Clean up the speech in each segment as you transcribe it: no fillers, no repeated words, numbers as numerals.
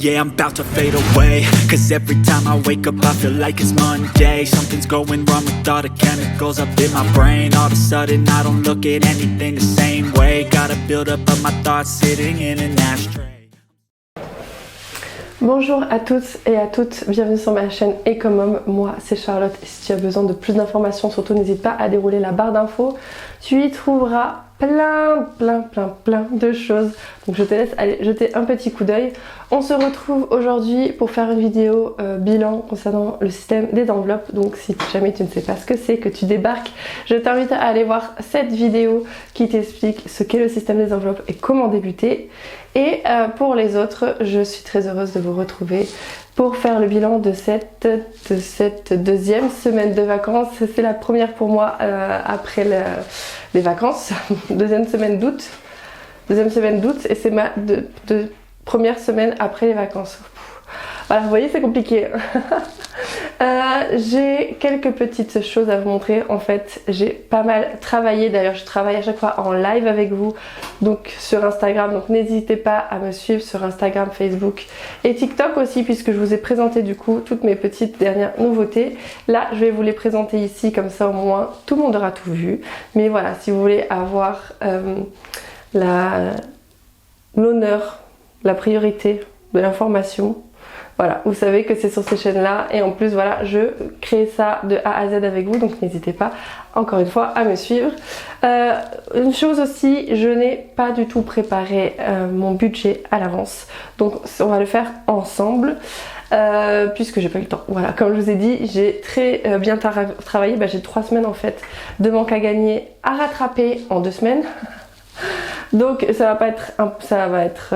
yeah, I'm about to fade away. Cause every time I wake up I feel like it's Monday. Something's going wrong with all the chemicals up in my brain. All of a sudden I don't look at anything the same way. Gotta build up of my thoughts sitting in an ashtray. Bonjour à tous et à toutes, bienvenue sur ma chaîne Ecomom. Moi c'est Charlotte et si tu as besoin de plus d'informations, surtout n'hésite pas à dérouler la barre d'infos. Tu y trouveras plein de choses. Donc je te laisse aller jeter un petit coup d'œil. On se retrouve aujourd'hui pour faire une vidéo bilan concernant le système des enveloppes. Donc si jamais tu ne sais pas ce que c'est, que tu débarques, je t'invite à aller voir cette vidéo qui t'explique ce qu'est le système des enveloppes et comment débuter. Et pour les autres, je suis très heureuse de vous retrouver pour faire le bilan de cette deuxième semaine de vacances. C'est la première pour moi après les vacances, deuxième semaine d'août et c'est ma première semaine après les vacances. Voilà, vous voyez, c'est compliqué. J'ai quelques petites choses à vous montrer. En fait, j'ai pas mal travaillé. D'ailleurs, je travaille à chaque fois en live avec vous, donc sur Instagram. Donc n'hésitez pas à me suivre sur Instagram, Facebook et TikTok aussi, puisque je vous ai présenté du coup toutes mes petites dernières nouveautés. Là, je vais vous les présenter ici, comme ça au moins tout le monde aura tout vu. Mais voilà, si vous voulez avoir l'honneur, la priorité de l'information, voilà, vous savez que c'est sur ces chaînes-là et en plus voilà, je crée ça de A à Z avec vous, donc n'hésitez pas encore une fois à me suivre. Une chose aussi, je n'ai pas du tout préparé mon budget à l'avance, donc on va le faire ensemble. Puisque j'ai pas eu le temps. Voilà, comme je vous ai dit, j'ai très bien travaillé. J'ai 3 semaines en fait de manque à gagner à rattraper en 2 semaines. Donc ça va être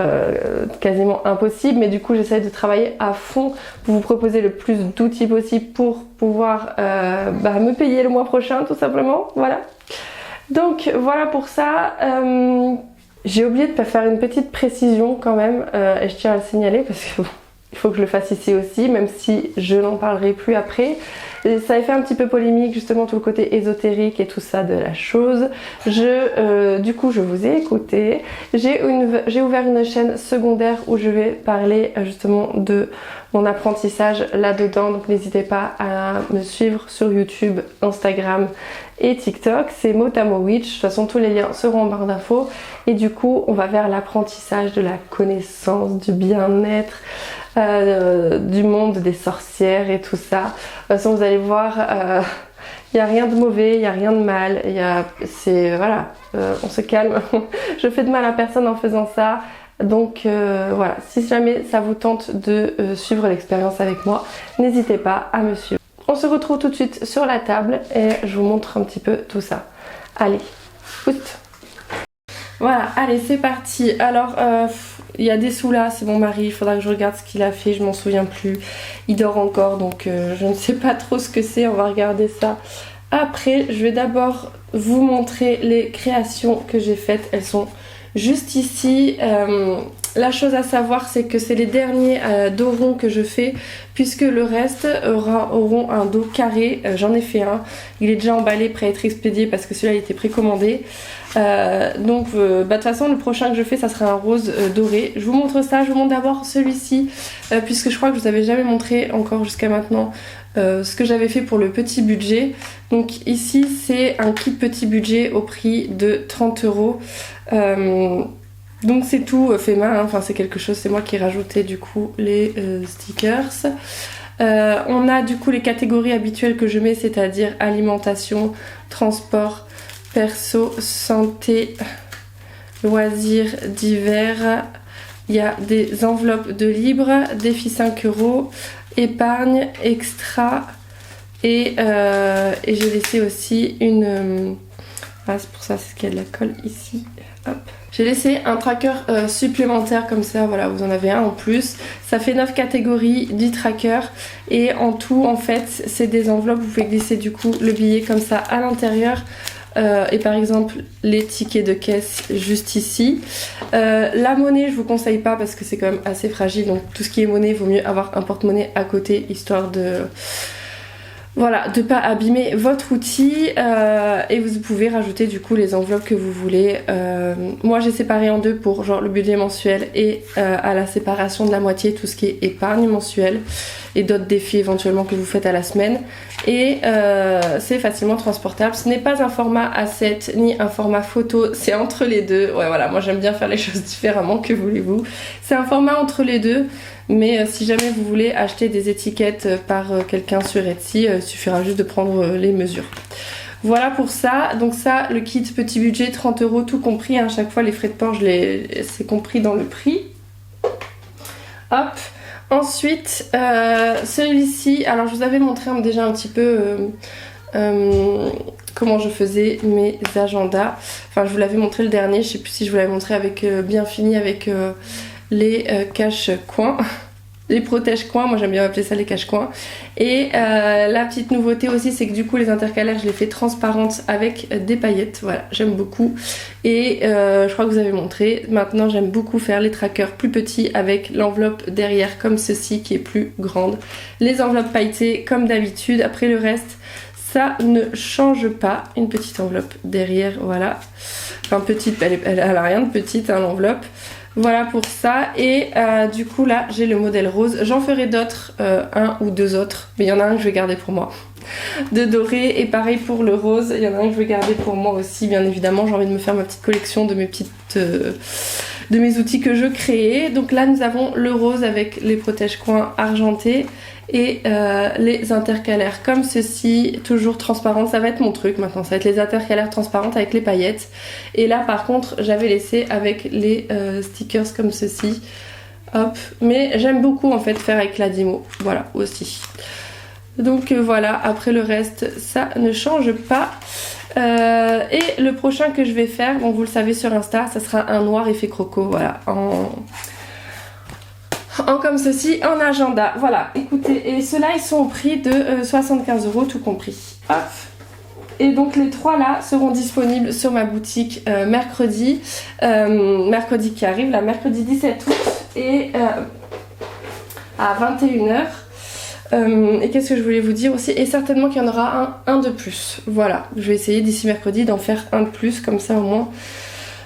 quasiment impossible, mais du coup j'essaie de travailler à fond pour vous proposer le plus d'outils possible pour pouvoir me payer le mois prochain tout simplement. Voilà. Donc voilà pour ça. J'ai oublié de faire une petite précision quand même et je tiens à le signaler parce que il faut que je le fasse ici aussi, même si je n'en parlerai plus après. Et ça a fait un petit peu polémique, justement, tout le côté ésotérique et tout ça de la chose. Du coup, je vous ai écouté. J'ai ouvert une chaîne secondaire où je vais parler justement de mon apprentissage là-dedans. Donc n'hésitez pas à me suivre sur YouTube, Instagram et TikTok. C'est Motamo Witch. De toute façon, tous les liens seront en barre d'infos. Et du coup, on va vers l'apprentissage de la connaissance, du bien-être, du monde des sorcières et tout ça. De toute façon, vous allez voir, il n'y a rien de mauvais, il n'y a rien de mal. Voilà, on se calme. Je fais de mal à personne en faisant ça. Donc voilà, si jamais ça vous tente de suivre l'expérience avec moi, n'hésitez pas à me suivre. On se retrouve tout de suite sur la table et je vous montre un petit peu tout ça. Allez, foot. Voilà, allez, c'est parti. Alors, il y a des sous là, c'est mon mari, il faudra que je regarde ce qu'il a fait, je m'en souviens plus. Il dort encore, donc je ne sais pas trop ce que c'est, on va regarder ça après. Je vais d'abord vous montrer les créations que j'ai faites, elles sont juste ici. La chose à savoir, c'est que c'est les derniers dos ronds que je fais, puisque le reste auront un dos carré. J'en ai fait un, il est déjà emballé, prêt à être expédié parce que celui-là il était précommandé. De toute façon, le prochain que je fais, ça sera un rose doré. Je vous montre ça, je vous montre d'abord celui-ci, puisque je crois que je vous avais jamais montré encore jusqu'à maintenant ce que j'avais fait pour le petit budget. Donc ici, c'est un kit petit budget au prix de 30 €. Donc c'est tout fait main, hein. Enfin c'est quelque chose, c'est moi qui ai rajouté du coup les stickers. On a du coup les catégories habituelles que je mets, c'est-à-dire alimentation, transport, perso, santé, loisirs, divers. Il y a des enveloppes de libre, défi 5 €, épargne, extra et j'ai laissé aussi une... c'est pour ça, c'est ce qu'il y a de la colle ici. Hop. J'ai laissé un tracker supplémentaire comme ça, voilà, vous en avez un en plus. Ça fait 9 catégories, 10 trackers et en tout en fait c'est des enveloppes, vous pouvez glisser du coup le billet comme ça à l'intérieur. Et par exemple les tickets de caisse juste ici. La monnaie je vous conseille pas parce que c'est quand même assez fragile, donc tout ce qui est monnaie, il vaut mieux avoir un porte-monnaie à côté histoire Voilà, de pas abîmer votre outil et vous pouvez rajouter du coup les enveloppes que vous voulez. Moi j'ai séparé en deux pour genre le budget mensuel et à la séparation de la moitié tout ce qui est épargne mensuelle et d'autres défis éventuellement que vous faites à la semaine. Et c'est facilement transportable. Ce n'est pas un format A7 ni un format photo, c'est entre les deux. Ouais voilà, moi j'aime bien faire les choses différemment, que voulez-vous. C'est un format entre les deux. Mais si jamais vous voulez acheter des étiquettes par quelqu'un sur Etsy, il suffira juste de prendre les mesures. Voilà pour ça. Donc ça, le kit petit budget, 30 € tout compris. À chaque fois, les frais de port, c'est compris dans le prix. Hop. Ensuite, celui-ci, alors je vous avais montré déjà un petit peu comment je faisais mes agendas. Enfin, je vous l'avais montré le dernier. Je sais plus si je vous l'avais montré avec bien fini avec... les cache-coins, les protège-coins, moi j'aime bien appeler ça les cache-coins. Et la petite nouveauté aussi, c'est que du coup les intercalaires je les fais transparentes avec des paillettes, voilà, j'aime beaucoup. Et je crois que vous avez montré, maintenant j'aime beaucoup faire les trackers plus petits avec l'enveloppe derrière comme ceci qui est plus grande. Les enveloppes pailletées comme d'habitude, après le reste ça ne change pas, une petite enveloppe derrière, voilà. Enfin petite, elle a rien de petite hein, l'enveloppe. Voilà pour ça. Et du coup là j'ai le modèle rose. J'en ferai d'autres, un ou deux autres, mais il y en a un que je vais garder pour moi. De doré, et pareil pour le rose, il y en a un que je vais garder pour moi aussi, bien évidemment. J'ai envie de me faire ma petite collection de de mes outils que je crée. Donc là nous avons le rose avec les protège-coins argentés et les intercalaires comme ceci, toujours transparentes. Ça va être mon truc maintenant, ça va être les intercalaires transparentes avec les paillettes. Et là par contre j'avais laissé avec les stickers comme ceci. Hop, mais j'aime beaucoup en fait faire avec la Dymo, voilà aussi. Donc voilà, après le reste ça ne change pas. Et le prochain que je vais faire, bon vous le savez sur Insta, ça sera un noir effet croco, voilà, en comme ceci, en agenda. Voilà, écoutez, et ceux-là ils sont au prix de 75 € tout compris. Hop. Et donc les trois là seront disponibles sur ma boutique mercredi qui arrive, là, mercredi 17 août et à 21 h. Et qu'est-ce que je voulais vous dire aussi, et certainement qu'il y en aura un de plus. Voilà, je vais essayer d'ici mercredi d'en faire un de plus, comme ça au moins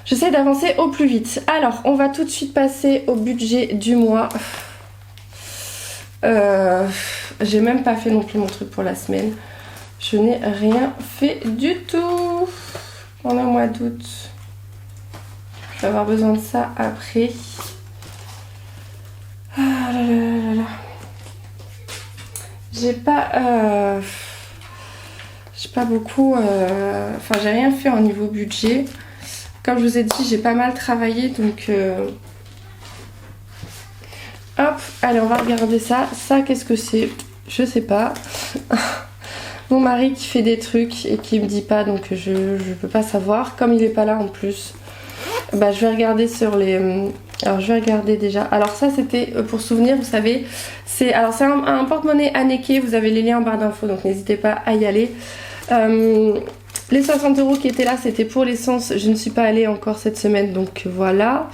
j'essaie d'avancer au plus vite. Alors on va tout de suite passer au budget du mois. J'ai même pas fait non plus mon truc pour la semaine. Je n'ai rien fait du tout. On est au mois d'août. Je vais avoir besoin de ça après. Ah là là là là. J'ai pas beaucoup... Enfin j'ai rien fait au niveau budget. Comme je vous ai dit, j'ai pas mal travaillé, donc... Hop, allez, on va regarder ça. Ça, qu'est-ce que c'est? Je sais pas. Mon mari qui fait des trucs et qui me dit pas, donc je peux pas savoir. Comme il est pas là en plus, bah je vais regarder sur les... Alors je vais regarder déjà. Alors ça c'était pour souvenir, vous savez. C'est un porte-monnaie Anneke, vous avez les liens en barre d'infos, donc n'hésitez pas à y aller. Les 60 € qui étaient là, c'était pour l'essence. Je ne suis pas allée encore cette semaine, donc voilà.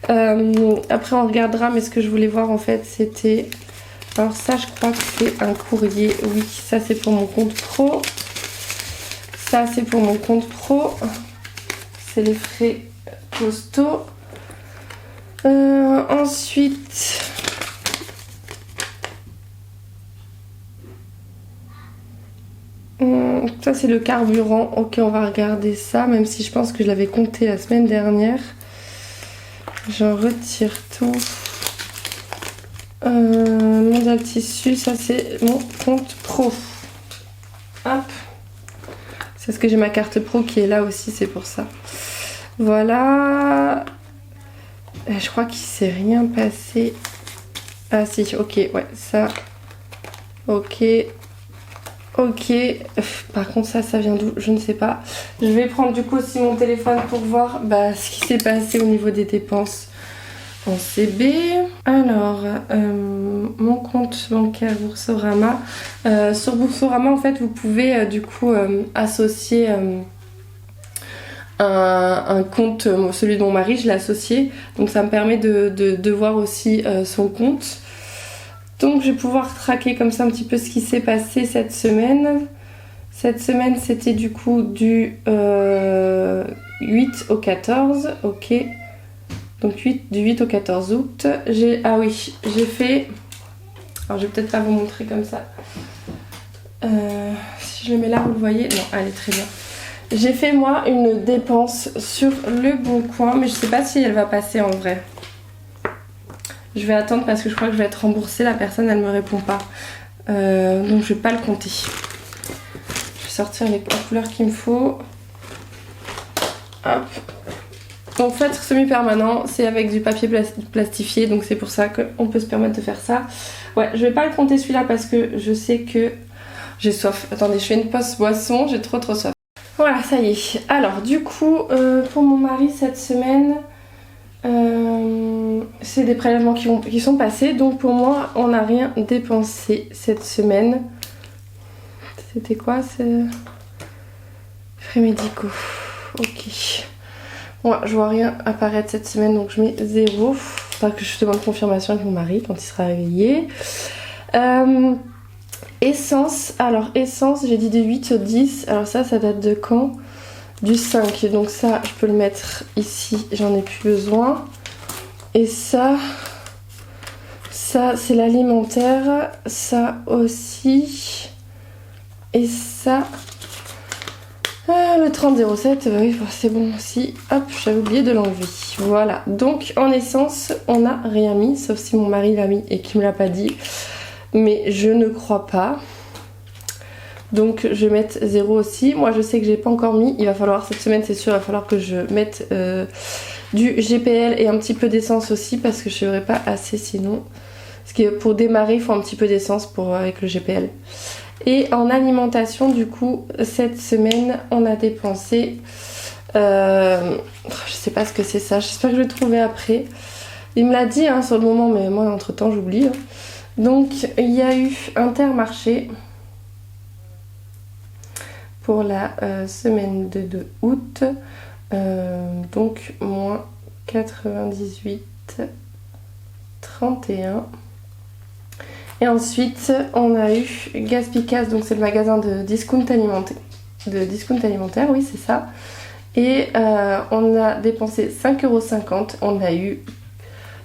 Après, on regardera, mais ce que je voulais voir en fait, c'était... Alors ça, je crois que c'est un courrier. Oui, ça c'est pour mon compte pro. Ça c'est pour mon compte pro. C'est les frais postaux. Ensuite... Ça c'est le carburant, ok on va regarder ça, même si je pense que je l'avais compté la semaine dernière. J'en retire tout. Mondial Tissu, ça c'est mon compte pro. Hop. C'est parce que j'ai ma carte pro qui est là aussi, c'est pour ça. Voilà. Je crois qu'il s'est rien passé. Ah si, ok, ouais, ça. Ok. Ok, par contre ça vient d'où? Je ne sais pas. Je vais prendre du coup aussi mon téléphone pour voir ce qui s'est passé au niveau des dépenses en CB. Alors, mon compte bancaire Boursorama. Sur Boursorama en fait vous pouvez du coup associer un compte, celui de mon mari je l'ai associé. Donc ça me permet de voir aussi son compte. Donc je vais pouvoir traquer comme ça un petit peu ce qui s'est passé cette semaine. Cette semaine c'était du coup du 8 au 14, ok. Donc du 8 au 14 août. Ah oui, j'ai fait... Alors je vais peut-être pas vous montrer comme ça. Si je le mets là, vous le voyez? Non, allez, très bien. J'ai fait moi une dépense sur Le Bon Coin, mais je sais pas si elle va passer en vrai. Je vais attendre parce que je crois que je vais être remboursée. La personne, elle me répond pas. Donc je vais pas le compter. Je vais sortir les couleurs qu'il me faut. Hop. Donc feutre semi-permanent, c'est avec du papier plastifié, donc c'est pour ça qu'on peut se permettre de faire ça. Ouais, je vais pas le compter celui-là parce que je sais que j'ai soif. Attendez, je fais une pause boisson, j'ai trop soif. Voilà, ça y est. Alors du coup, pour mon mari cette semaine, c'est des prélèvements qui sont passés, donc pour moi, on n'a rien dépensé cette semaine. C'était quoi? C'est frais médicaux. Ok. Moi, je vois rien apparaître cette semaine, donc je mets 0. Faudra que je demande confirmation avec mon mari quand il sera réveillé. Essence. Alors, essence, j'ai dit du 8 au 10. Alors ça date de quand? Du 5. Donc ça, je peux le mettre ici. J'en ai plus besoin. Et ça c'est l'alimentaire. Ça aussi. Et ça... le 30,07, oui, c'est bon aussi. Hop, j'avais oublié de l'enlever. Voilà, donc en essence, on n'a rien mis, sauf si mon mari l'a mis et qu'il me l'a pas dit. Mais je ne crois pas. Donc je vais mettre 0 aussi. Moi, je sais que j'ai pas encore mis. Il va falloir, cette semaine, c'est sûr, il va falloir que je mette du GPL et un petit peu d'essence aussi, parce que je ne serai pas assez sinon. Parce que pour démarrer, il faut un petit peu d'essence avec le GPL. Et en alimentation, du coup, cette semaine, on a dépensé... je sais pas ce que c'est ça, j'espère que je vais le trouver après. Il me l'a dit hein, sur le moment, mais moi, entre-temps, j'oublie. Hein. Donc, il y a eu Intermarché pour la semaine de 2 août. Donc, moins 98,31. Et ensuite, on a eu Gaspicas, donc c'est le magasin de discount alimentaire, oui, c'est ça. Et on a dépensé 5,50 €. On a eu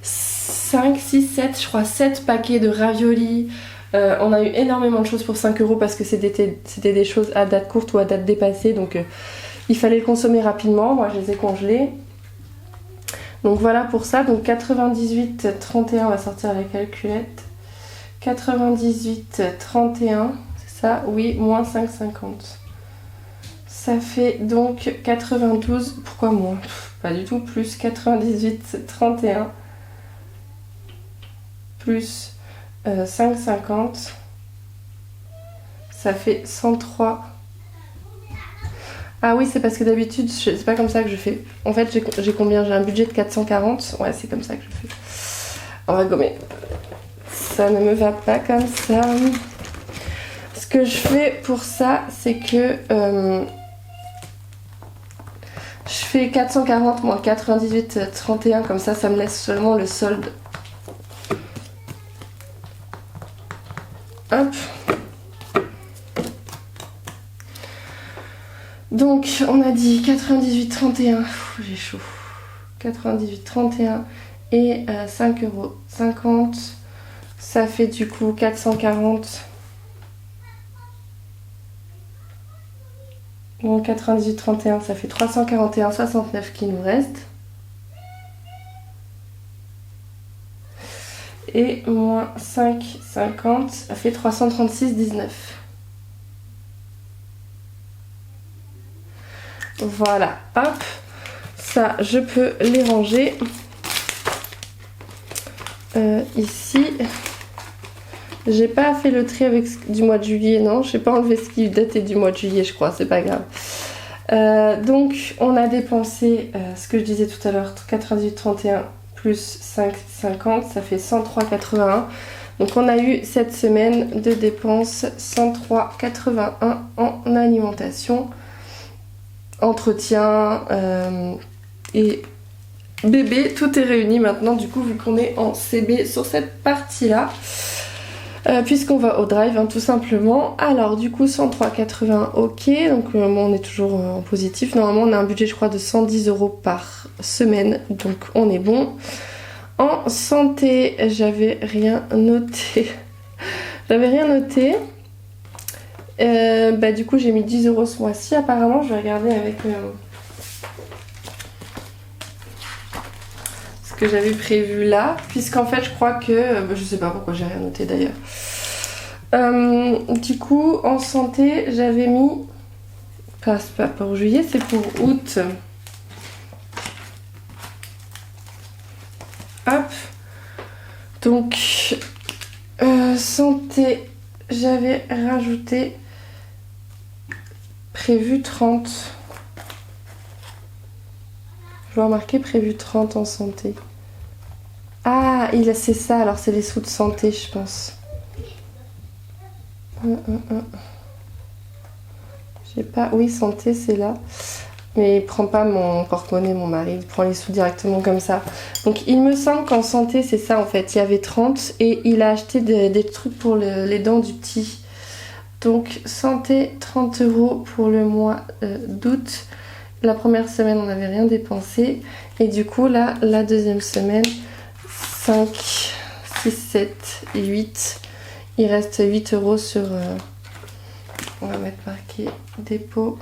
5, 6, 7, je crois 7 paquets de raviolis. On a eu énormément de choses pour 5 € parce que c'était des choses à date courte ou à date dépassée. Donc il fallait le consommer rapidement. Moi, je les ai congelés. Donc voilà pour ça. Donc 98,31, on va sortir la calculette. 98,31, c'est ça? Oui, moins 5,50. Ça fait donc 92, pourquoi moins? Pas du tout, plus 98,31 plus 5,50, ça fait 103. Ah oui, c'est parce que d'habitude, c'est pas comme ça que je fais. En fait, j'ai combien? J'ai un budget de 440. Ouais, c'est comme ça que je fais. On va gommer. Ça ne me va pas comme ça. Ce que je fais pour ça, c'est que je fais 440 moins 98,31, comme ça, ça me laisse seulement le solde. Hop. Donc, on a dit 98,31. J'ai chaud. 98,31 et 5,50 €. Ça fait du coup 440. Bon, 98,31, ça fait 341,69 qui nous reste. Et moins 5,50, ça fait 336,19. Voilà, hop. Ça, je peux les ranger. Ici. J'ai pas fait le tri avec du mois de juillet, non, j'ai pas enlevé ce qui datait du mois de juillet, je crois, c'est pas grave. Donc on a dépensé ce que je disais tout à l'heure, 98,31 plus 5,50, ça fait 103,81. Donc on a eu cette semaine de dépenses 103,81 en alimentation, entretien et bébé, tout est réuni maintenant du coup vu qu'on est en CB sur cette partie là. puisqu'on va au drive, hein, tout simplement. Alors du coup 103,80, ok, donc bon, on est toujours en positif. Normalement on a un budget je crois de 110 € par semaine, donc on est bon. En santé, j'avais rien noté. Du coup j'ai mis 10 € ce mois-ci. Apparemment je vais regarder avec ce que j'avais prévu là, puisqu'en fait je crois que je sais pas pourquoi j'ai rien noté d'ailleurs. Du coup en santé j'avais mis c'est pas pour juillet, c'est pour août. Hop, donc santé, j'avais rajouté prévu 30. Je dois marquer prévu 30 en santé. Ah, c'est ça, alors c'est les sous de santé, je pense. J'ai pas... Oui, santé, c'est là. Mais il prend pas mon porte-monnaie, mon mari, il prend les sous directement comme ça. Donc il me semble qu'en santé, c'est ça en fait. Il y avait 30 et il a acheté des trucs pour les dents du petit. Donc santé, 30 € pour le mois d'août. La première semaine, on n'avait rien dépensé. Et du coup, là, la deuxième semaine, 5, 6, 7 et 8. Il reste 8 € sur... on va mettre marqué dépôt.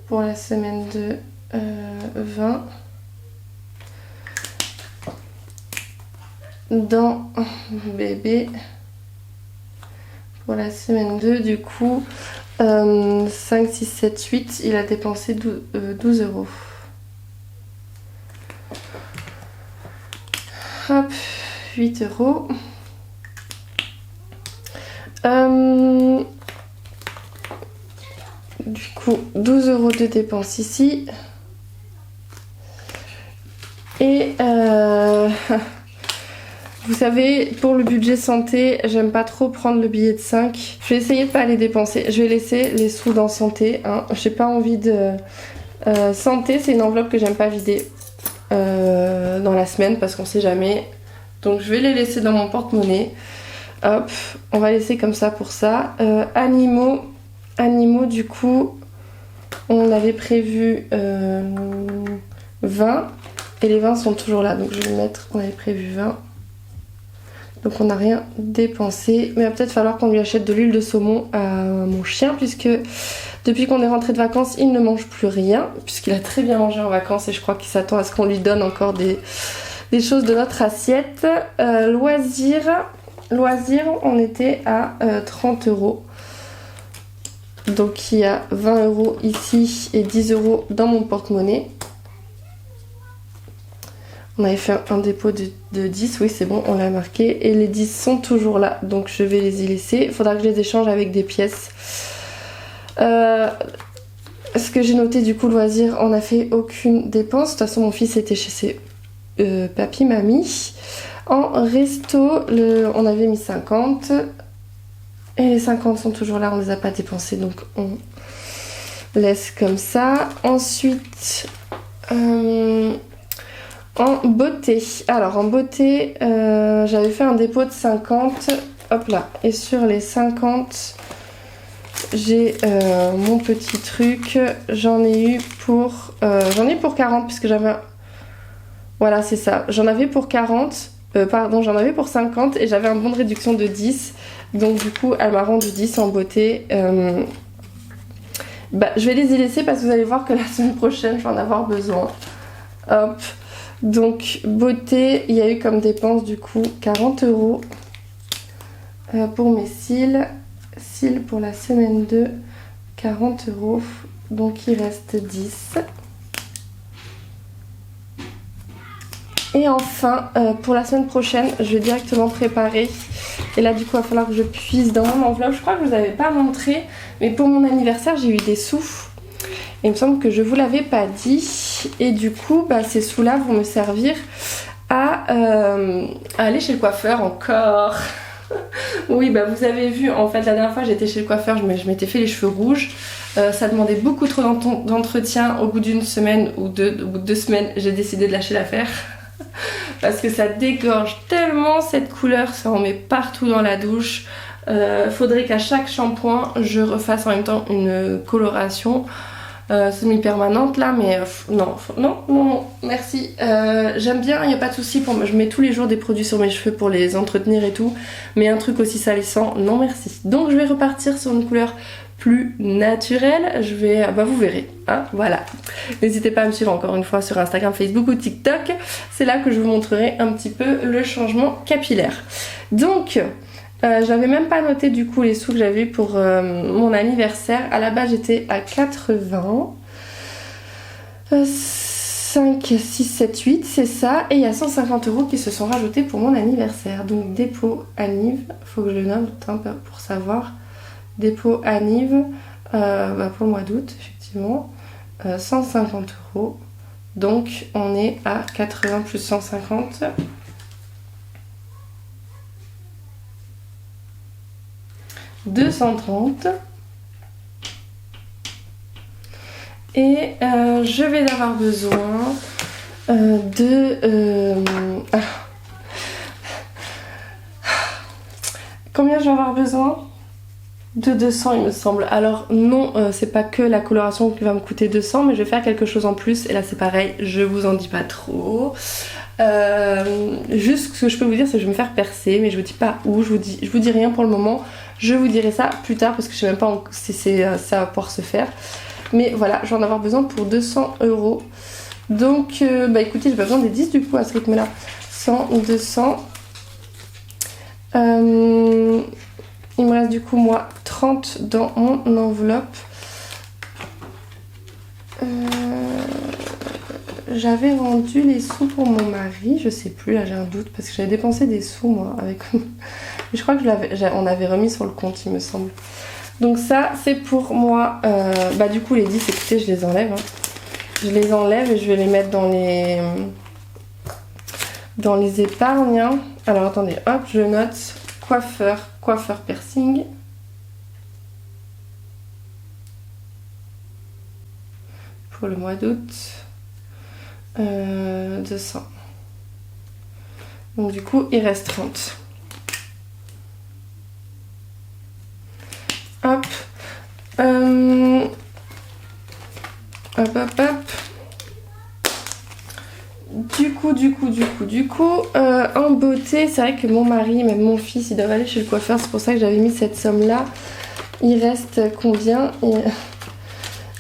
Pour la semaine de 20. Dans bébé. Pour la semaine 2, du coup, 5, 6, 7, 8, il a dépensé 12 €. Hop, 8 €. Du coup, 12 € de dépenses ici. Et vous savez, pour le budget santé, j'aime pas trop prendre le billet de 5. Je vais essayer de pas les dépenser. Je vais laisser les sous dans santé. Hein. J'ai pas envie de... santé, c'est une enveloppe que j'aime pas vider dans la semaine parce qu'on sait jamais. Donc je vais les laisser dans mon porte-monnaie. Hop, on va laisser comme ça pour ça. Animaux, du coup, on avait prévu 20 et les 20 sont toujours là. Donc je vais le mettre, on avait prévu 20. Donc on n'a rien dépensé. Mais il va peut-être falloir qu'on lui achète de l'huile de saumon à mon chien, puisque depuis qu'on est rentré de vacances, il ne mange plus rien, puisqu'il a très bien mangé en vacances et je crois qu'il s'attend à ce qu'on lui donne encore des choses de notre assiette. Loisirs, on était à 30 €. Donc il y a 20 € ici et 10 € dans mon porte-monnaie. On avait fait un dépôt de 10, oui c'est bon, on l'a marqué. Et les 10 sont toujours là, donc je vais les y laisser. Il faudra que je les échange avec des pièces. Ce que j'ai noté du coup, loisir, on n'a fait aucune dépense. De toute façon mon fils était chez ses papy, mamie. En resto, on avait mis 50. Et les 50 sont toujours là, on ne les a pas dépensés, donc on laisse comme ça. Ensuite, en beauté. Alors en beauté, j'avais fait un dépôt de 50. Hop là. Et sur les 50, j'ai mon petit truc. J'en ai eu pour 40 puisque j'avais... Voilà, c'est ça. J'en avais pour 40. J'en avais pour 50 et j'avais un bon de réduction de 10. Donc du coup, elle m'a rendu 10 en beauté. Je vais les y laisser parce que vous allez voir que la semaine prochaine, je vais en avoir besoin. Hop. Donc beauté, il y a eu comme dépense du coup 40 € pour mes cils. Cils pour la semaine 2, 40 €. Donc il reste 10. Et enfin, pour la semaine prochaine, je vais directement préparer. Et là, du coup, il va falloir que je puise dans mon enveloppe. Je crois que je ne vous avais pas montré, mais pour mon anniversaire, j'ai eu des sous. Et il me semble que je ne vous l'avais pas dit. Et du coup, ces sous-là vont me servir à aller chez le coiffeur encore. Oui, vous avez vu, en fait, la dernière fois, j'étais chez le coiffeur, je m'étais fait les cheveux rouges. Ça demandait beaucoup trop d'entretien. Au bout d'une semaine ou deux, au bout de 2 semaines, j'ai décidé de lâcher l'affaire. parce que ça dégorge tellement cette couleur, ça en met partout dans la douche. Faudrait qu'à chaque shampoing je refasse en même temps une coloration semi-permanente là, mais non, merci. J'aime bien, il n'y a pas de souci, je mets tous les jours des produits sur mes cheveux pour les entretenir et tout, mais un truc aussi salissant, non merci. Donc je vais repartir sur une couleur plus naturelle, vous verrez, hein, voilà. N'hésitez pas à me suivre encore une fois sur Instagram, Facebook ou TikTok, c'est là que je vous montrerai un petit peu le changement capillaire. Donc, j'avais même pas noté du coup les sous que j'avais eu pour mon anniversaire. À la base j'étais à 80, 5, 6, 7, 8 c'est ça. Et il y a 150 € qui se sont rajoutés pour mon anniversaire. Donc dépôt Aniv, faut que je le note pour savoir. Dépôt Aniv pour le mois d'août effectivement. 150 €. Donc on est à 80 plus 150. « 230 » et je vais avoir besoin combien je vais avoir besoin? De 200 il me semble. Alors non, c'est pas que la coloration qui va me coûter 200, mais je vais faire quelque chose en plus et là c'est pareil, je vous en dis pas trop. Juste ce que je peux vous dire c'est que je vais me faire percer, mais je vous dis pas où, je vous dis rien pour le moment. Je vous dirai ça plus tard parce que je sais même pas si ça va pouvoir se faire. Mais voilà, je vais en avoir besoin pour 200 €. Donc écoutez, j'ai pas besoin des 10 du coup à ce rythme là. 100, 200. Il me reste du coup moi 30 dans mon enveloppe. J'avais rendu les sous pour mon mari, je sais plus, là j'ai un doute parce que j'avais dépensé des sous moi avec. Je crois que on avait remis sur le compte il me semble. Donc ça c'est pour moi. Du coup les 10 écoutez je les enlève. Hein. Je les enlève et je vais les mettre dans les épargnes. Hein. Alors attendez, hop je note coiffeur piercing. Pour le mois d'août. 200. Donc du coup il reste 30. Hop. Hop. Du coup, en beauté, c'est vrai que mon mari, même mon fils, ils doivent aller chez le coiffeur. C'est pour ça que j'avais mis cette somme là. Il reste combien?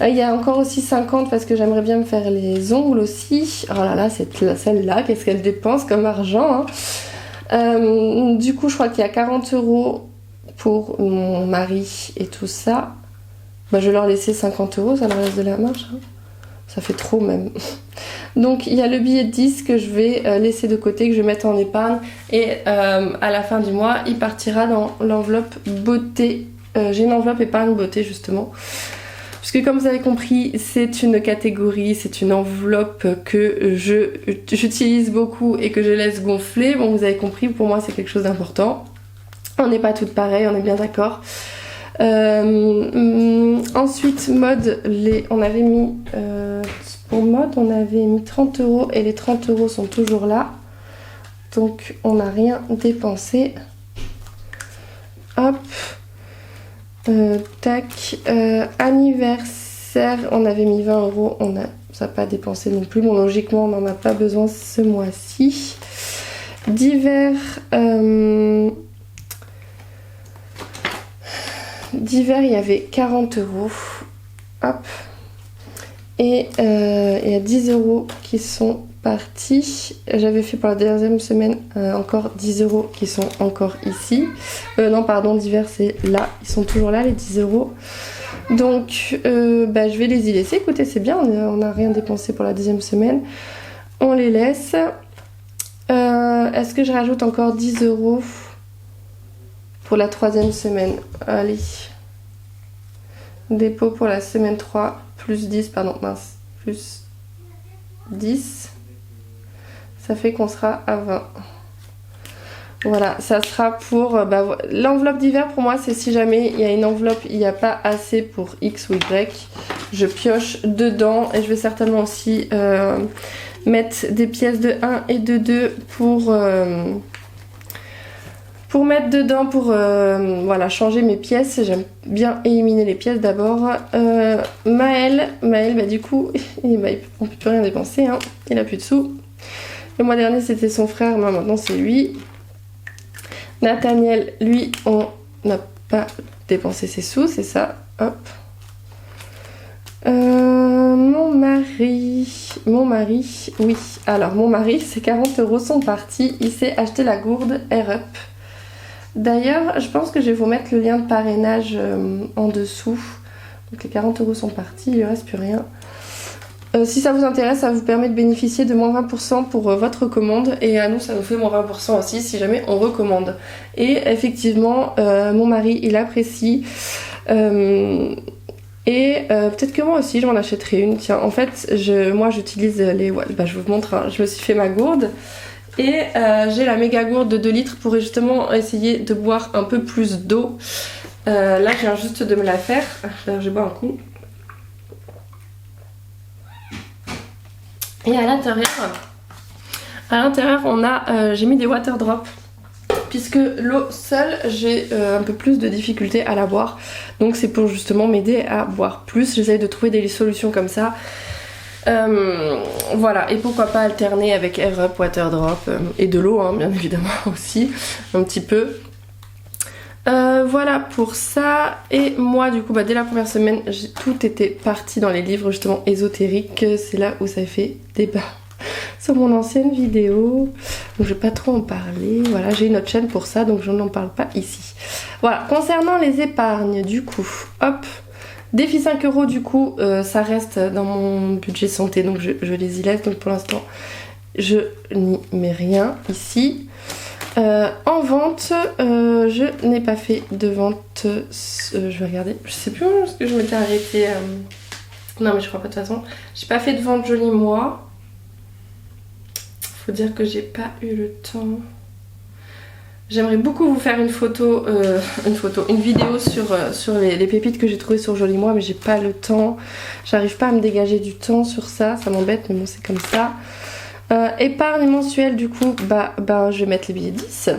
Il y a encore aussi 50 parce que j'aimerais bien me faire les ongles aussi. Oh là là, celle-là, qu'est-ce qu'elle dépense comme argent hein. Du coup, je crois qu'il y a 40 € pour mon mari et tout ça. Je vais leur laisser 50 €, ça leur reste de la marge. Hein. Ça fait trop même. Donc il y a le billet de 10 que je vais laisser de côté, que je vais mettre en épargne. Et à la fin du mois, il partira dans l'enveloppe beauté. J'ai une enveloppe épargne beauté justement. Puisque comme vous avez compris, c'est une catégorie, c'est une enveloppe que j'utilise beaucoup et que je laisse gonfler. Bon, vous avez compris, pour moi c'est quelque chose d'important. On n'est pas toutes pareilles, on est bien d'accord. Ensuite, mode, on avait mis... pour mode, on avait mis 30 € et les 30 € sont toujours là. Donc, on n'a rien dépensé. Hop. Tac. Anniversaire, on avait mis 20 €. Ça n'a pas dépensé non plus. Bon, logiquement, on n'en a pas besoin ce mois-ci. D'hiver, il y avait 40 €. Hop. Et il y a 10 € qui sont partis. J'avais fait pour la deuxième semaine encore 10 € qui sont encore ici. Non, pardon, d'hiver c'est là. Ils sont toujours là les 10 €. Donc je vais les y laisser. Écoutez, c'est bien, on n'a rien dépensé pour la deuxième semaine. On les laisse. Est-ce que je rajoute encore 10 € pour la troisième semaine? Allez. Dépôt pour la semaine 3. Plus 10, pardon, mince. Plus 10. Ça fait qu'on sera à 20. Voilà, ça sera pour... l'enveloppe d'hiver, pour moi, c'est si jamais il y a une enveloppe, il n'y a pas assez pour X ou Y. je pioche dedans et je vais certainement aussi mettre des pièces de 1 et de 2 pour mettre dedans, pour voilà, changer mes pièces. J'aime bien éliminer les pièces d'abord. Maël, bah, du coup, on ne peut plus rien dépenser, hein. Il a plus de sous. Le mois dernier c'était son frère, mais maintenant c'est lui. Nathaniel, lui, on n'a pas dépensé ses sous, c'est ça. Hop. Mon mari, oui. Alors mon mari, ses 40 € sont partis. Il s'est acheté la gourde Air Up. D'ailleurs, je pense que je vais vous mettre le lien de parrainage en dessous. Donc les 40 € sont partis, il ne reste plus rien. Si ça vous intéresse, ça vous permet de bénéficier de moins 20% pour votre commande. Et à nous, ça nous fait moins 20% aussi si jamais on recommande. Et effectivement, mon mari, il apprécie. Peut-être que moi aussi, je m'en achèterai une. Tiens, en fait, moi j'utilise les... Bah, je vous montre, hein. Je me suis fait ma gourde. Et j'ai la méga gourde de 2 litres pour justement essayer de boire un peu plus d'eau. Là, je viens juste de me la faire. Je bois un coup. Et à l'intérieur, on a, j'ai mis des water drops. Puisque l'eau seule, j'ai un peu plus de difficulté à la boire. Donc c'est pour justement m'aider à boire plus. J'essaye de trouver des solutions comme ça. Voilà, et pourquoi pas alterner avec Air Up, Water Drop et de l'eau, hein, bien évidemment aussi, un petit peu. Voilà pour ça. Et moi du coup, bah, dès la première semaine, tout était parti dans les livres justement ésotériques. C'est là où ça fait débat sur mon ancienne vidéo, donc je vais pas trop en parler. Voilà, j'ai une autre chaîne pour ça, donc je n'en parle pas ici. Voilà, concernant les épargnes, du coup, hop, défi 5 € du coup, ça reste dans mon budget santé, donc je les y laisse. Donc pour l'instant, je n'y mets rien ici. En vente, je n'ai pas fait de vente. Je vais regarder, je sais plus où est-ce que je m'étais arrêtée. Non, mais je crois pas de toute façon. J'ai pas fait de vente joli mois. Faut dire que j'ai pas eu le temps. J'aimerais beaucoup vous faire une vidéo sur les pépites que j'ai trouvées sur Joli Moi, mais j'ai pas le temps. J'arrive pas à me dégager du temps sur ça, ça m'embête, mais bon, c'est comme ça. Épargne mensuelle, du coup, bah je vais mettre les billets 10.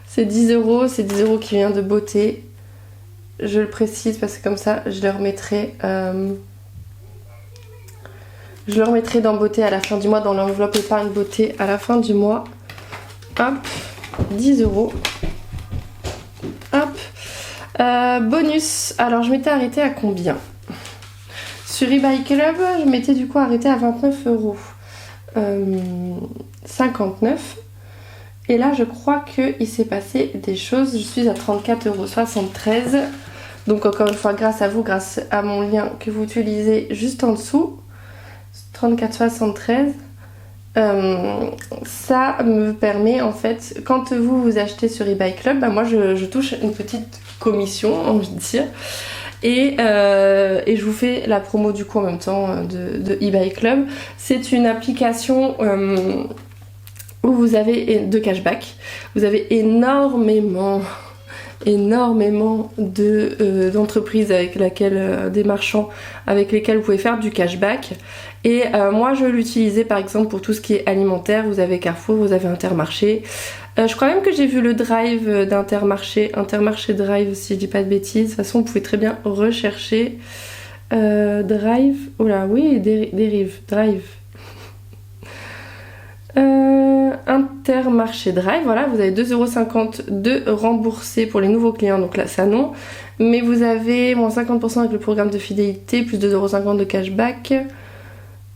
C'est 10 €, c'est 10 € qui vient de beauté. Je le précise parce que comme ça, je le remettrai dans beauté à la fin du mois, dans l'enveloppe épargne beauté à la fin du mois. Hop, 10 €. Hop. Bonus. Alors je m'étais arrêtée à combien? Sur eBay Club, je m'étais du coup arrêtée à 29 €. 59. Et là je crois qu'il s'est passé des choses. Je suis à 34,73 €. Donc encore une fois, grâce à vous, grâce à mon lien que vous utilisez juste en dessous. 34,73. Ça me permet en fait, quand vous achetez sur eBay Club, bah moi je touche une petite commission, on va dire, et je vous fais la promo du coup en même temps de eBay Club. C'est une application où vous avez de cashback, vous avez énormément d'entreprises avec lesquelles, des marchands avec lesquels vous pouvez faire du cashback. Et moi je l'utilisais par exemple pour tout ce qui est alimentaire. Vous avez Carrefour, vous avez Intermarché. Je crois même que j'ai vu le drive d'Intermarché, Intermarché Drive si je dis pas de bêtises. De toute façon vous pouvez très bien rechercher Drive. Oh là oui, dérive, Drive. Intermarché Drive, voilà, vous avez 2,50 € de remboursés pour les nouveaux clients, donc là ça non. Mais vous avez moins 50% avec le programme de fidélité, plus 2,50 € de cashback.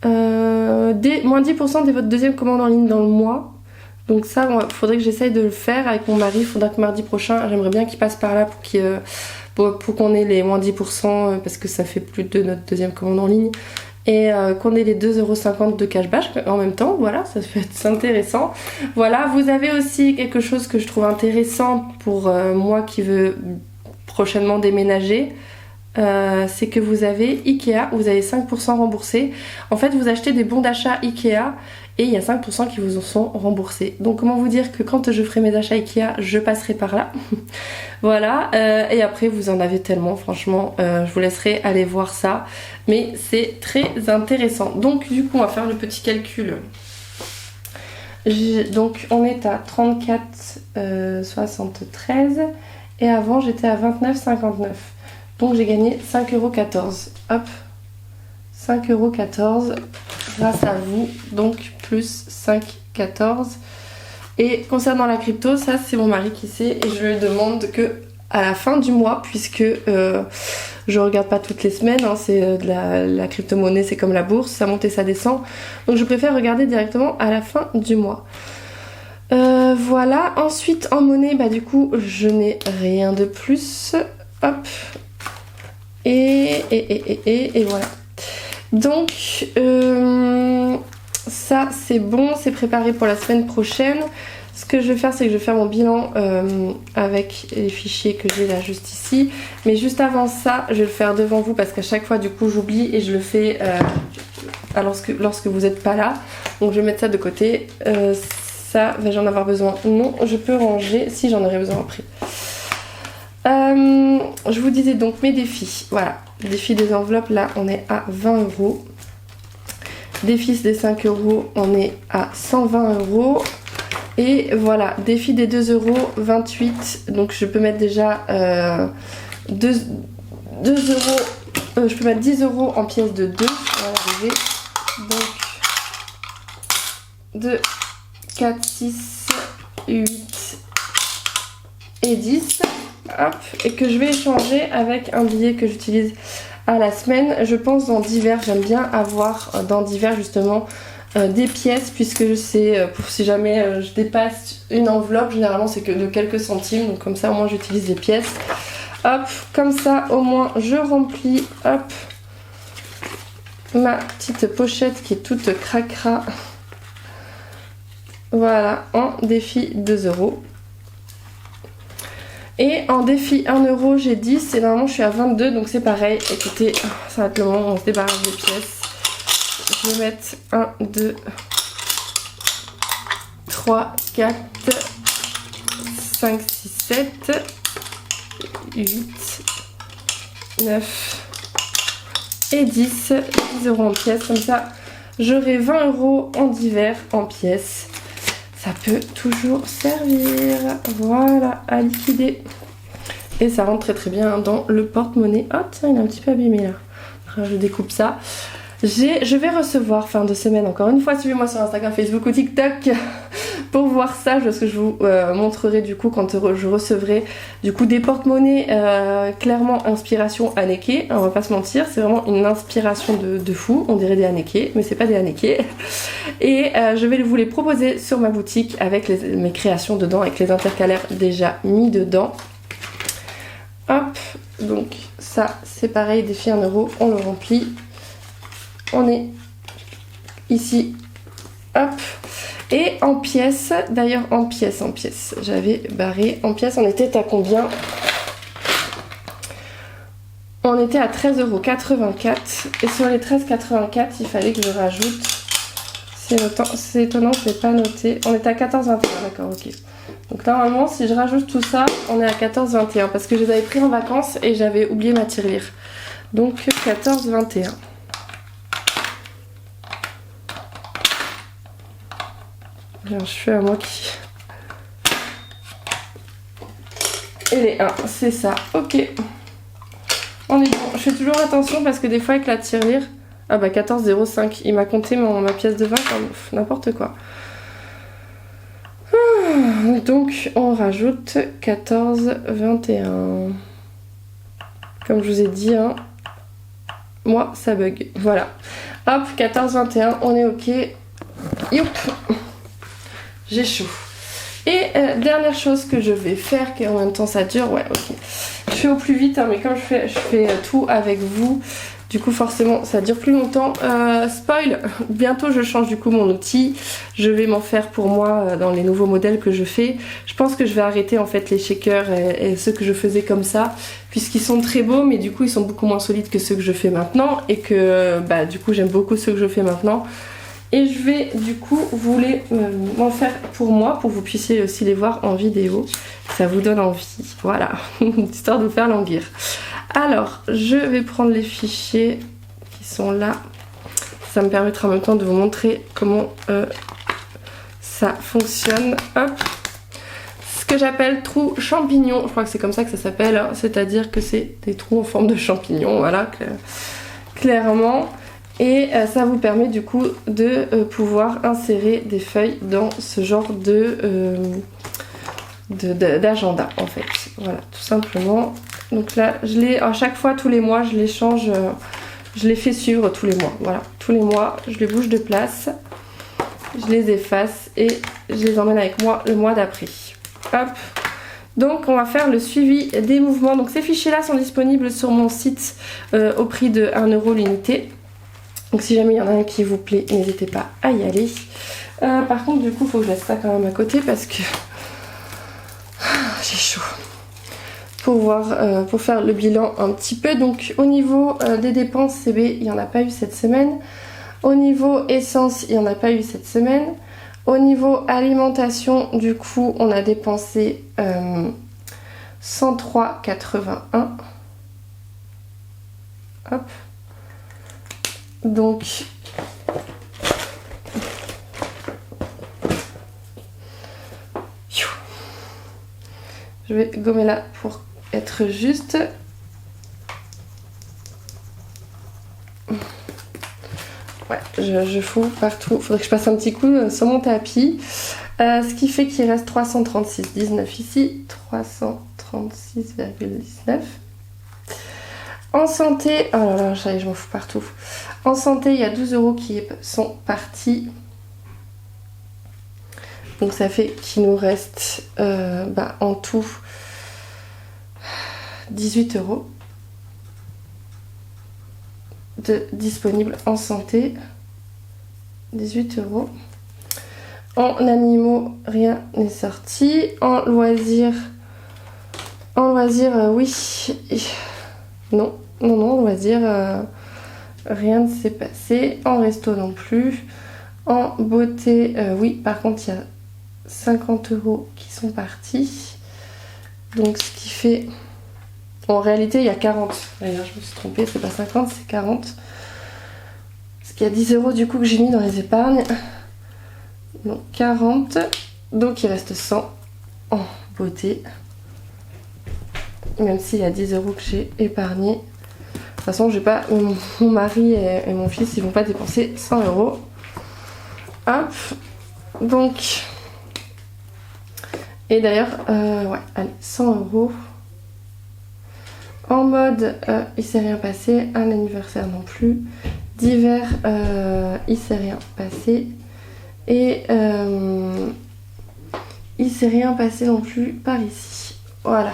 Moins 10% de votre deuxième commande en ligne dans le mois. Donc ça, il faudrait que j'essaye de le faire avec mon mari. Il faudra que mardi prochain, j'aimerais bien qu'il passe par là pour qu'on ait les moins 10%, parce que ça fait plus de notre deuxième commande en ligne. Et qu'on ait les 2,50 € de cashback en même temps, voilà, ça peut être intéressant. Voilà, vous avez aussi quelque chose que je trouve intéressant pour moi qui veux prochainement déménager. c'est que vous avez Ikea, vous avez 5% remboursé. En fait, vous achetez des bons d'achat Ikea et il y a 5% qui vous en sont remboursés. Donc comment vous dire que quand je ferai mes achats Ikea, je passerai par là. Voilà, et après vous en avez tellement, franchement, je vous laisserai aller voir ça. Mais c'est très intéressant. Donc du coup, on va faire le petit calcul. Donc on est à 34,73 et avant j'étais à 29,59. Donc j'ai gagné 5,14 €. Hop, 5,14 € grâce à vous. Donc plus 5,14 €. Et concernant la crypto, ça c'est mon mari qui sait et je lui demande que à la fin du mois, puisque je regarde pas toutes les semaines, hein, c'est de la crypto-monnaie, c'est comme la bourse, ça monte et ça descend. Donc je préfère regarder directement à la fin du mois. Voilà, ensuite en monnaie, bah du coup je n'ai rien de plus. Hop. Et voilà. Donc ça c'est bon, c'est préparé pour la semaine prochaine. Ce que je vais faire, c'est que je vais faire mon bilan avec les fichiers que j'ai là juste ici. Mais juste avant ça, je vais le faire devant vous parce qu'à chaque fois du coup j'oublie et je le fais lorsque vous n'êtes pas là. Donc je vais mettre ça de côté. Ça, vais-je en avoir besoin? Non, je peux ranger si j'en aurais besoin après. Je vous disais donc mes défis. Voilà, défi des enveloppes, là on est à 20 €. Défi des 5 €, on est à 120 €. Et voilà, défi des 2 €, 28. Donc je peux mettre déjà 2 €. Je peux mettre 10 € en pièces de 2. On va arriver. Donc 2, 4, 6, 8 et 10. Hop, et que je vais échanger avec un billet que j'utilise à la semaine. Je pense dans divers, j'aime bien avoir dans divers justement des pièces, puisque je sais pour si jamais je dépasse une enveloppe, généralement c'est que de quelques centimes, donc comme ça au moins j'utilise les pièces. Hop, comme ça au moins je remplis, hop, ma petite pochette qui est toute cracra. Voilà, en défi 2 €. Et en défi 1 € j'ai 10 et normalement je suis à 22, donc c'est pareil. Écoutez, ça va être le moment où on se débarrasse des pièces. Je vais mettre 1, 2, 3, 4, 5, 6, 7, 8, 9 et 10. 10 € en pièces, comme ça j'aurai 20 € en divers en pièces. Ça peut toujours servir, voilà, à liquider. Et ça rentre très très bien dans le porte-monnaie. Oh tiens, il est un petit peu abîmé là. Je découpe ça. Je vais recevoir fin de semaine, encore une fois, suivez-moi sur Instagram, Facebook ou TikTok pour voir ça, parce que je vous montrerai du coup quand je recevrai du coup des porte-monnaies clairement inspiration Haneke, on va pas se mentir, c'est vraiment une inspiration de fou, on dirait des Haneke, mais c'est pas des Haneke. Et je vais vous les proposer sur ma boutique avec mes créations dedans, avec les intercalaires déjà mis dedans. Hop, donc ça c'est pareil, défi 1 €, on le remplit. On est ici, hop, et en pièces, d'ailleurs en pièces, j'avais barré, en pièces on était à combien? On était à 13,84 € et sur les 13,84 il fallait que je rajoute, c'est étonnant, je ne l'ai pas noté, on était à 14,21, d'accord, ok. Donc normalement si je rajoute tout ça, on est à 14,21 parce que je les avais pris en vacances et j'avais oublié ma tirelire. Donc 14,21. J'ai un cheveu à moi qui... Et les 1, c'est ça, ok. On est bon, je fais toujours attention parce que des fois avec la tirelire... Ah bah 14,05, il m'a compté ma pièce de 20 comme n'importe quoi. Donc on rajoute 14,21. Comme je vous ai dit, hein, moi ça bug, voilà. Hop, 14,21, on est ok. Youp. J'ai chaud. Et dernière chose que je vais faire, qui en même temps ça dure, ouais ok. Je fais au plus vite, hein, mais comme je fais tout avec vous, Du coup forcément ça dure plus longtemps. Spoil, bientôt je change du coup mon outil. Je vais m'en faire pour moi dans les nouveaux modèles que je fais. Je pense que je vais arrêter en fait les shakers et ceux que je faisais comme ça, puisqu'ils sont très beaux mais du coup ils sont beaucoup moins solides que ceux que je fais maintenant, et que bah du coup j'aime beaucoup ceux que je fais maintenant. Et je vais du coup vous les m'en faire pour moi, pour que vous puissiez aussi les voir en vidéo. Ça vous donne envie, voilà, histoire de vous faire languir. Alors, je vais prendre les fichiers qui sont là. Ça me permettra en même temps de vous montrer comment ça fonctionne. Hop. Ce que j'appelle trous champignons, je crois que c'est comme ça que ça s'appelle, hein. C'est-à-dire que c'est des trous en forme de champignons, voilà, clairement. Et ça vous permet du coup de pouvoir insérer des feuilles dans ce genre d'agenda en fait. Voilà, tout simplement. Donc là, à chaque fois, tous les mois, je les change, je les fais suivre tous les mois. Voilà, tous les mois, je les bouge de place, je les efface et je les emmène avec moi le mois d'après. Hop. Donc on va faire le suivi des mouvements. Donc ces fichiers-là sont disponibles sur mon site au prix de 1 € l'unité. Donc si jamais il y en a un qui vous plaît, n'hésitez pas à y aller. Par contre, du coup, il faut que je laisse ça quand même à côté parce que j'ai chaud. Pour faire le bilan un petit peu. Donc au niveau des dépenses CB, il n'y en a pas eu cette semaine. Au niveau essence, il n'y en a pas eu cette semaine. Au niveau alimentation, du coup, on a dépensé 103,81. Hop. Donc je vais gommer là pour être juste. Ouais, je fous partout. Faudrait que je passe un petit coup sur mon tapis. Ce qui fait qu'il reste 336,19 ici. 336,19. En santé, oh là là, ça y est, je m'en fous partout. En santé, il y a 12 € qui sont partis. Donc ça fait qu'il nous reste en tout 18 € de disponibles en santé. 18 €. En animaux, rien n'est sorti. En loisirs, oui. Non, en loisirs, rien ne s'est passé. En resto non plus. En beauté, oui, par contre, il y a 50 € qui sont partis. Donc, ce qui fait... En réalité, il y a 40. D'ailleurs, je me suis trompée, c'est pas 50, c'est 40. Parce qu'il y a 10 € du coup que j'ai mis dans les épargnes. Donc, 40. Donc, il reste 100 en beauté. Même s'il y a 10 € que j'ai épargné. De toute façon, j'ai pas, mon mari et mon fils, ils vont pas dépenser 100 €. Hop. Donc... Et d'ailleurs, ouais, allez, 100 €. En mode, il s'est rien passé. Un anniversaire non plus. D'hiver, il s'est rien passé. Et il s'est rien passé non plus par ici. Voilà.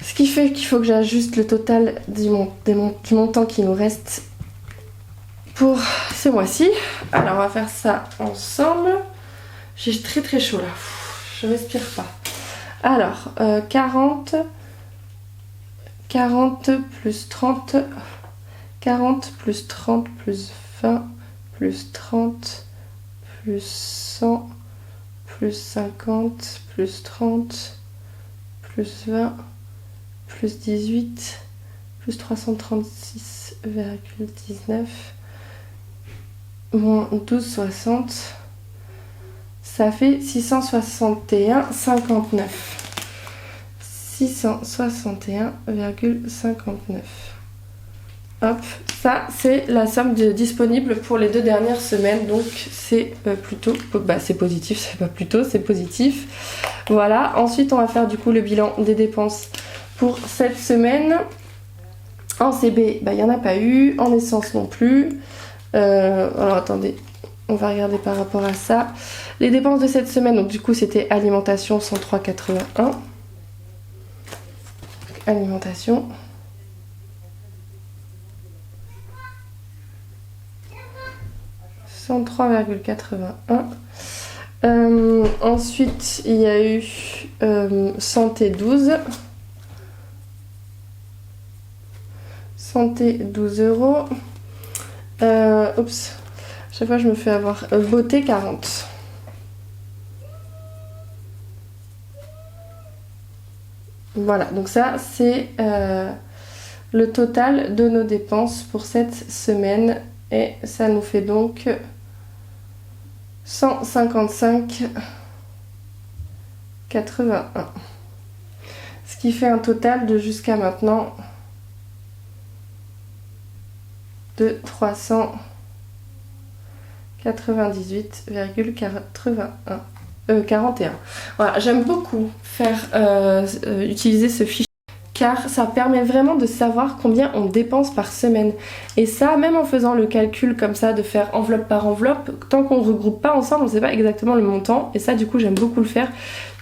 Ce qui fait qu'il faut que j'ajuste le total du montant qui nous reste pour ce mois-ci. Alors, on va faire ça ensemble. J'ai très très chaud là. Je respire pas. Alors, 40 plus 30, 40 plus 30 plus 20 plus 30 plus 100 plus 50 plus 30 plus 20 plus 18 plus 336,19 moins 12,60, ça fait 661,59. 661,59. Hop, ça c'est la somme disponible pour les 2 dernières semaines, donc c'est plutôt, c'est positif, c'est pas plutôt, c'est positif. Voilà, ensuite on va faire du coup le bilan des dépenses pour cette semaine. En CB, il n'y en a pas eu, en essence non plus. Alors attendez, on va regarder par rapport à ça. Les dépenses de cette semaine, donc du coup c'était alimentation 103,81. Alimentation. 103,81. Ensuite, il y a eu santé 12. Santé 12 euros. Oups, chaque fois je me fais avoir. Beauté 40. Voilà, donc ça c'est le total de nos dépenses pour cette semaine. Et ça nous fait donc 155,81. Ce qui fait un total de jusqu'à maintenant de 398,41. Voilà, j'aime beaucoup utiliser ce fichier car ça permet vraiment de savoir combien on dépense par semaine. Et ça, même en faisant le calcul comme ça, de faire enveloppe par enveloppe, tant qu'on ne regroupe pas ensemble, on ne sait pas exactement le montant. Et ça, du coup, j'aime beaucoup le faire,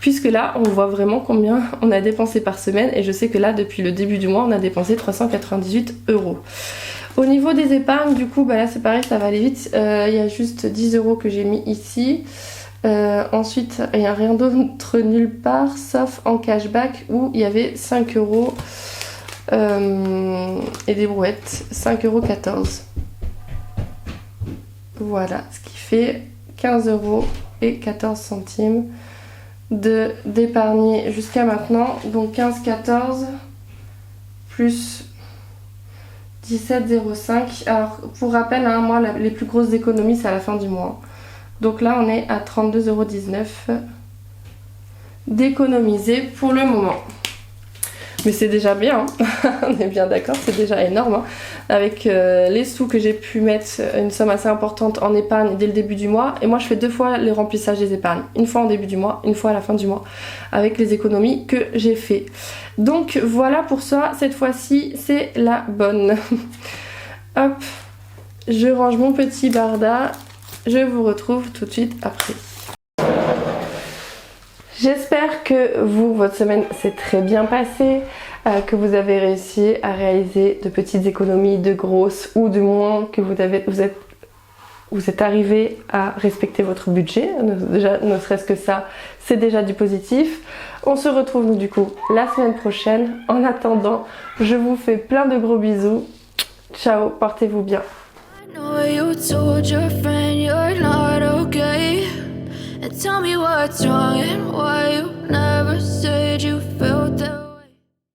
puisque là, on voit vraiment combien on a dépensé par semaine. Et je sais que là, depuis le début du mois, on a dépensé 398 euros. Au niveau des épargnes, du coup, bah là, c'est pareil, ça va aller vite. Il y a juste 10 euros que j'ai mis ici. Ensuite, il n'y a rien d'autre nulle part, sauf en cashback où il y avait 5 euros et des brouettes, 5,14 euros. Voilà, ce qui fait 15 euros et 14 centimes d'épargner jusqu'à maintenant. Donc 15,14 plus 17,05. Alors, pour rappel, hein, moi, les plus grosses économies, c'est à la fin du mois. Donc là, on est à 32,19 € d'économiser pour le moment. Mais c'est déjà bien, hein. On est bien d'accord, c'est déjà énorme. Hein. Avec les sous que j'ai pu mettre, une somme assez importante en épargne dès le début du mois. Et moi, je fais 2 fois le remplissage des épargnes. Une fois en début du mois, une fois à la fin du mois. Avec les économies que j'ai fait. Donc voilà pour ça, cette fois-ci, c'est la bonne. Hop, je range mon petit barda. Je vous retrouve tout de suite après. J'espère que votre semaine s'est très bien passée, que vous avez réussi à réaliser de petites économies, de grosses ou de moins, que vous êtes arrivé à respecter votre budget. Déjà, ne serait-ce que ça, c'est déjà du positif. On se retrouve nous du coup la semaine prochaine. En attendant, je vous fais plein de gros bisous. Ciao, portez-vous bien. You're not okay, and tell me what's wrong and why you never